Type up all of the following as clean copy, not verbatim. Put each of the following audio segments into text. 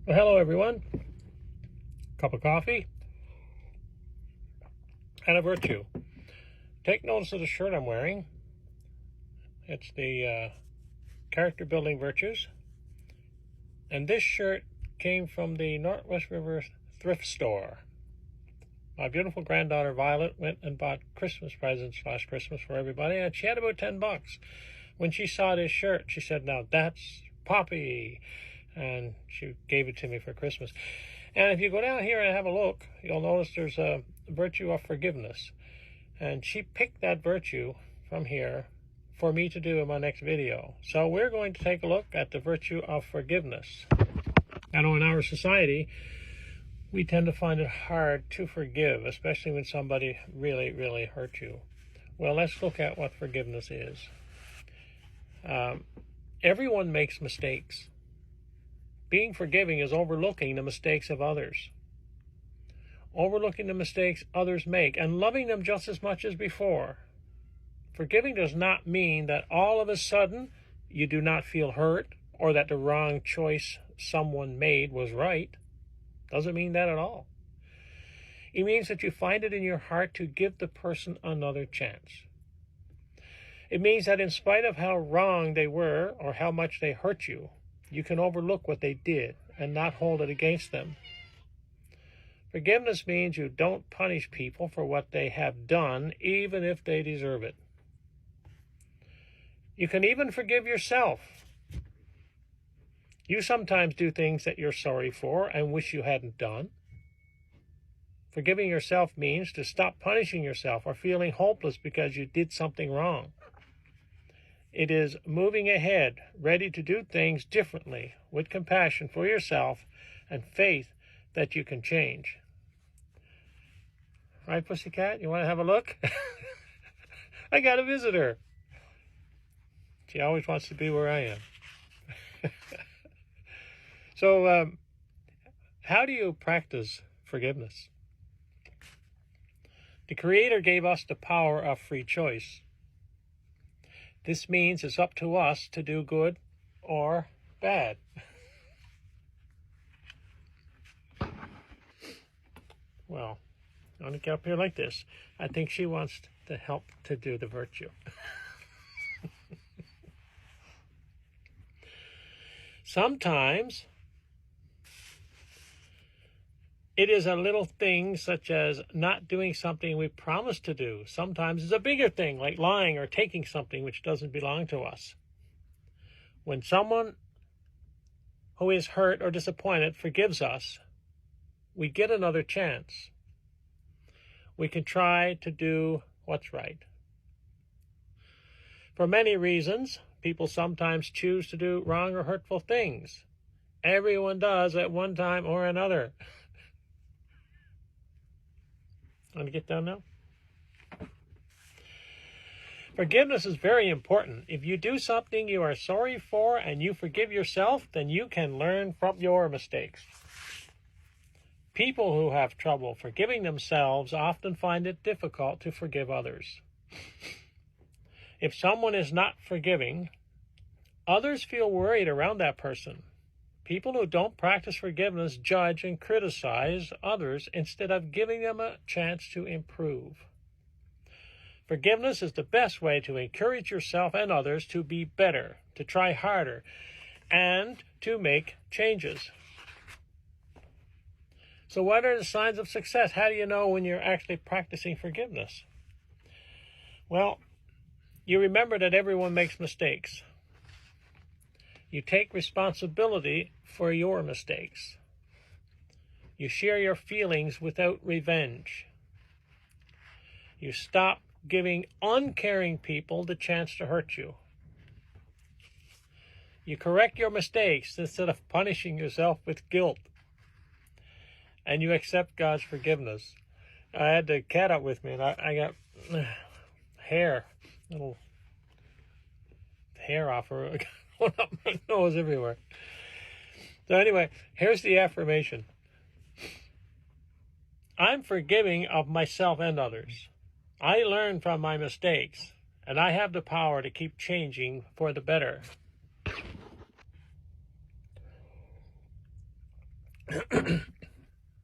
Well, hello everyone. Cup of coffee and a virtue. Take notice of the shirt I'm wearing. It's the character building virtues. And this shirt came from the Northwest River thrift store. My beautiful granddaughter Violet went and bought Christmas presents last Christmas for everybody, and she had about $10. When she saw this shirt, she said, "Now that's Poppy," and she gave it to me for Christmas. And if you go down here and have a look, you'll notice there's a virtue of forgiveness. And she picked that virtue from here for me to do in my next video. So we're going to take a look at the virtue of forgiveness. I know in our society, we tend to find it hard to forgive, especially when somebody really, really hurt you. Well, let's look at what forgiveness is. Everyone makes mistakes. Being forgiving is overlooking the mistakes of others. Overlooking the mistakes others make and loving them just as much as before. Forgiving does not mean that all of a sudden you do not feel hurt or that the wrong choice someone made was right. Doesn't mean that at all. It means that you find it in your heart to give the person another chance. It means that in spite of how wrong they were or how much they hurt you, you can overlook what they did and not hold it against them. Forgiveness means you don't punish people for what they have done, even if they deserve it. You can even forgive yourself. You sometimes do things that you're sorry for and wish you hadn't done. Forgiving yourself means to stop punishing yourself or feeling hopeless because you did something wrong. It is moving ahead, ready to do things differently, with compassion for yourself and faith that you can change. Right, Pussycat? You want to have a look? I got a visitor. She always wants to be where I am. So, how do you practice forgiveness? The Creator gave us the power of free choice. This means it's up to us to do good or bad. Well, I'm going to get up here like this. I think she wants to help to do the virtue. Sometimes it is a little thing such as not doing something we promised to do. Sometimes it's a bigger thing like lying or taking something which doesn't belong to us. When someone who is hurt or disappointed forgives us, we get another chance. We can try to do what's right. For many reasons, people sometimes choose to do wrong or hurtful things. Everyone does at one time or another. Want to get down now? Forgiveness is very important. If you do something you are sorry for and you forgive yourself, then you can learn from your mistakes. People who have trouble forgiving themselves often find it difficult to forgive others. If someone is not forgiving, others feel worried around that person. People who don't practice forgiveness judge and criticize others instead of giving them a chance to improve. Forgiveness is the best way to encourage yourself and others to be better, to try harder, and to make changes. So what are the signs of success? How do you know when you're actually practicing forgiveness? Well, you remember that everyone makes mistakes. You take responsibility for your mistakes. You share your feelings without revenge. You stop giving uncaring people the chance to hurt you. You correct your mistakes instead of punishing yourself with guilt. And you accept God's forgiveness. I had the cat up with me, and I got hair, little hair off her, going up my nose everywhere. So anyway, here's the affirmation. I'm forgiving of myself and others. I learn from my mistakes, and I have the power to keep changing for the better.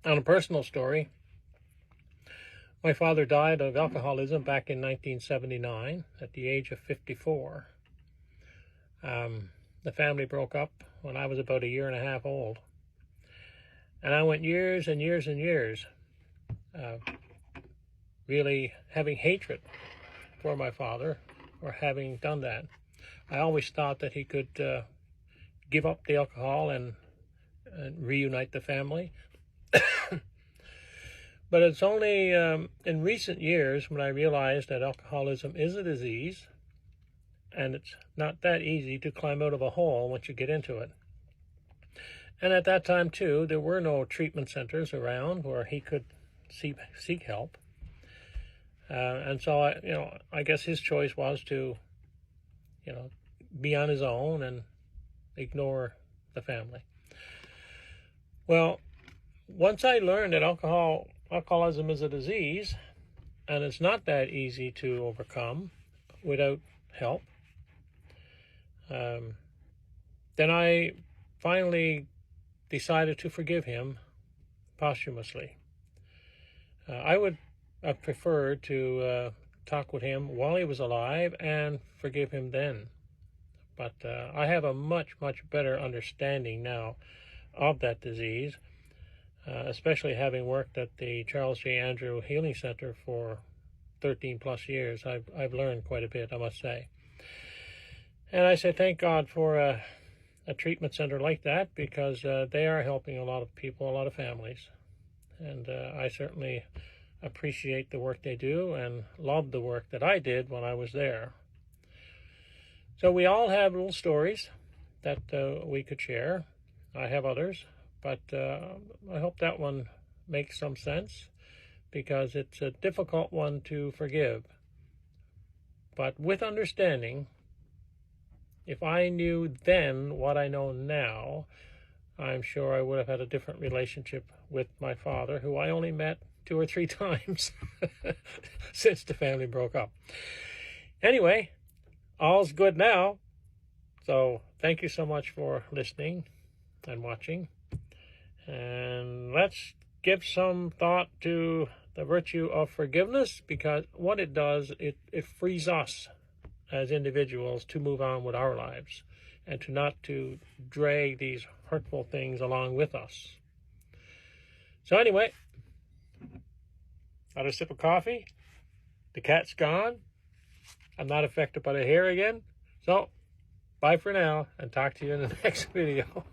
On a personal story, my father died of alcoholism back in 1979 at the age of 54. The family broke up when I was about a year and a half old. And I went years and years and years really having hatred for my father for having done that. I always thought that he could give up the alcohol and reunite the family. But it's only in recent years when I realized that alcoholism is a disease and it's not that easy to climb out of a hole once you get into it. And at that time, too, there were no treatment centers around where he could seek help. And so, I guess his choice was to, be on his own and ignore the family. Well, once I learned that alcoholism is a disease, and it's not that easy to overcome without help, then I finally decided to forgive him posthumously. I would have preferred to talk with him while he was alive and forgive him then. But I have a much, much better understanding now of that disease, especially having worked at the Charles J. Andrew Healing Center for 13 plus years. I've learned quite a bit, I must say. And I say thank God for a treatment center like that, because they are helping a lot of people, a lot of families. And I certainly appreciate the work they do and love the work that I did when I was there. So we all have little stories that we could share. I have others, but I hope that one makes some sense, because it's a difficult one to forgive. But with understanding, if I knew then what I know now, I'm sure I would have had a different relationship with my father, who I only met 2 or 3 times since the family broke up. Anyway, all's good now. So thank you so much for listening and watching. And let's give some thought to the virtue of forgiveness, because what it does, it frees us as individuals to move on with our lives and to not to drag these hurtful things along with us. So anyway, had a sip of coffee. The cat's gone. I'm not affected by the hair again. So bye for now, and talk to you in the next video.